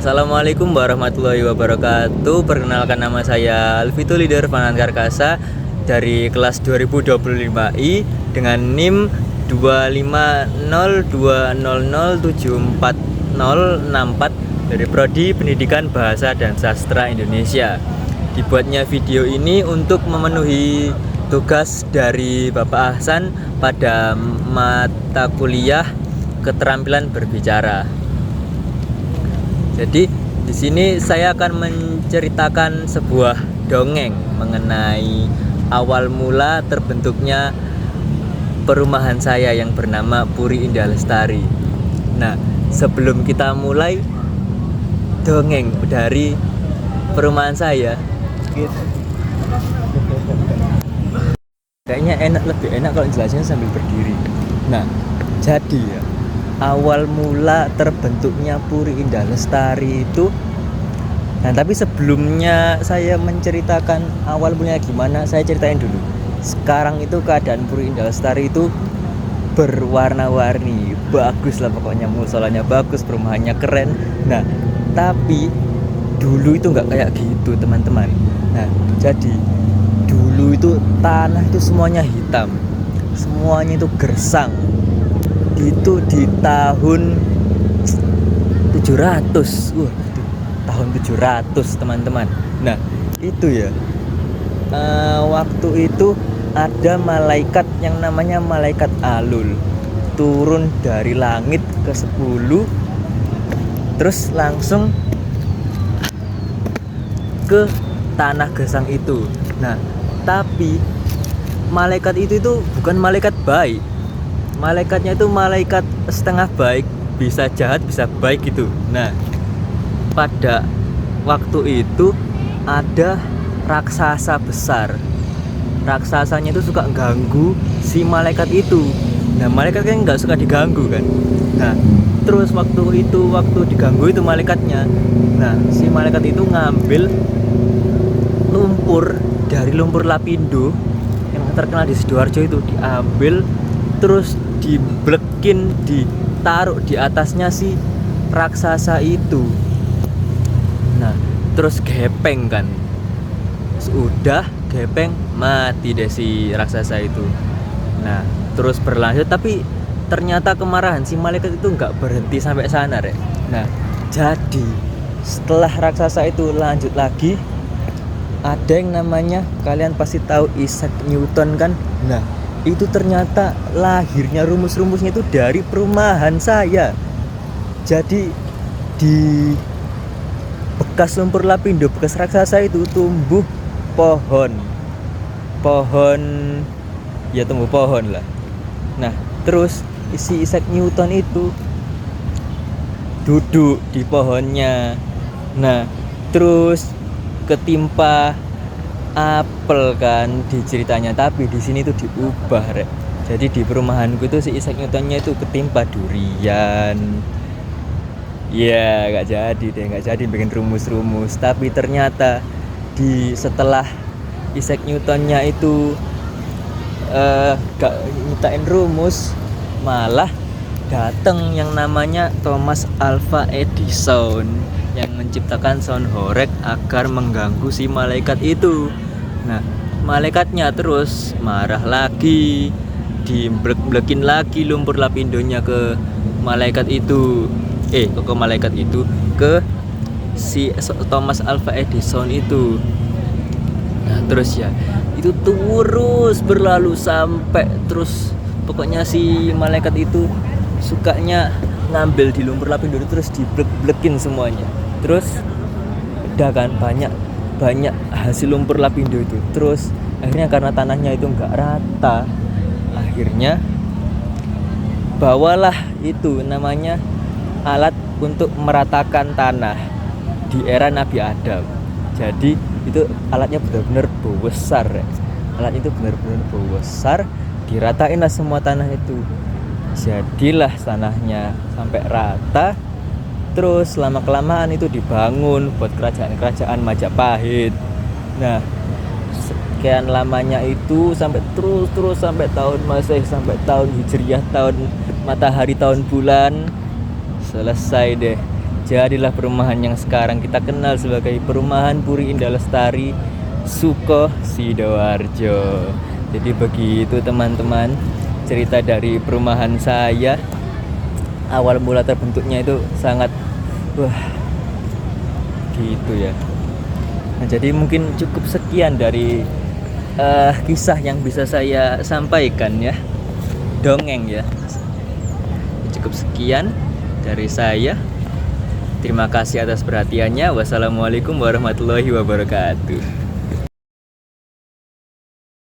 Assalamualaikum warahmatullahi wabarakatuh. Perkenalkan, nama saya Alfito Leader Fanan Karkasa dari kelas 2025I dengan NIM 25020074064 dari Prodi Pendidikan Bahasa dan Sastra Indonesia. Dibuatnya video ini untuk memenuhi tugas dari Bapak Ahsan pada mata kuliah keterampilan berbicara. Jadi di sini saya akan menceritakan sebuah dongeng mengenai awal mula terbentuknya perumahan saya yang bernama Puri Indah Lestari. Nah, sebelum kita mulai dongeng dari perumahan saya, kayaknya lebih enak kalau jelasnya sambil berdiri. Nah, jadi ya, awal mula terbentuknya Puri Indah Lestari itu, nah tapi sebelumnya saya menceritakan awal mulanya gimana, saya ceritain dulu. Sekarang itu keadaan Puri Indah Lestari itu berwarna-warni, bagus lah pokoknya, musolanya bagus, perumahannya keren. Nah, tapi dulu itu nggak kayak gitu teman-teman. Nah, jadi dulu itu tanah itu semuanya hitam, semuanya itu gersang. Itu di tahun 700. Tahun 700 teman-teman. Nah, itu ya, waktu itu ada malaikat yang namanya malaikat Alul turun dari langit ke 10, terus langsung ke tanah gesang itu. Nah, tapi malaikat itu bukan malaikat baik. Malaikatnya itu malaikat setengah baik, bisa jahat bisa baik gitu. Nah, pada waktu itu ada raksasa besar. Raksasanya itu suka ganggu si malaikat itu. Nah, malaikat kan nggak suka diganggu kan. Nah, terus waktu diganggu itu malaikatnya, nah si malaikat itu ngambil lumpur dari lumpur lapindo yang terkenal di Sidoarjo itu, diambil terus diblekin, ditaruh di atasnya si raksasa itu. Nah, terus gepeng kan, sudah gepeng, mati deh si raksasa itu. Nah, terus berlanjut, tapi ternyata kemarahan si malaikat itu nggak berhenti sampai sana rek. Nah, jadi setelah raksasa itu lanjut lagi, ada yang namanya, kalian pasti tahu Isaac Newton kan. Nah, itu ternyata lahirnya rumus-rumusnya itu dari perumahan saya. Jadi di bekas lumpur lapindo, bekas raksasa itu tumbuh pohon ya, tumbuh pohon lah. Nah, terus si Isaac Newton itu duduk di pohonnya. Nah, terus ketimpa apel kan di ceritanya, tapi di sini tuh diubah rek. Jadi di perumahanku itu si Isaac Newtonnya itu ketimpa durian. Ya nggak jadi bikin rumus-rumus. Tapi ternyata setelah Isaac Newtonnya itu gak nyiptain rumus, malah datang yang namanya Thomas Alva Edison yang menciptakan sound horeg agar mengganggu si malaikat itu. Nah, malaikatnya terus marah lagi, diblek-blekin lagi lumpur lapindonya ke malaikat itu. Ke malaikat itu, ke si Thomas Alva Edison itu. Nah, terus ya, itu terus berlalu sampai terus pokoknya si malaikat itu sukanya ngambil di lumpur lapindo terus diblek-blekin semuanya. Terus udah kan banyak hasil lumpur lapindo itu. Terus akhirnya karena tanahnya itu nggak rata, akhirnya bawalah itu namanya alat untuk meratakan tanah di era Nabi Adam. Jadi itu alatnya benar-benar besar ya. Alatnya itu benar-benar besar, diratain lah semua tanah itu. Jadilah tanahnya sampai rata. Terus lama-kelamaan itu dibangun buat kerajaan-kerajaan Majapahit. Nah, sekian lamanya itu sampai terus sampai tahun Masehi, sampai tahun Hijriah, tahun matahari, tahun bulan, selesai deh. jadilah perumahan yang sekarang kita kenal sebagai Perumahan Puri Indah Lestari Suko Sidoarjo. Jadi begitu teman-teman cerita dari perumahan saya. Awal mula terbentuknya itu sangat gitu ya. Nah, jadi mungkin cukup sekian dari kisah yang bisa saya sampaikan ya, dongeng ya. Cukup sekian dari saya. Terima kasih atas perhatiannya. Wassalamualaikum warahmatullahi wabarakatuh.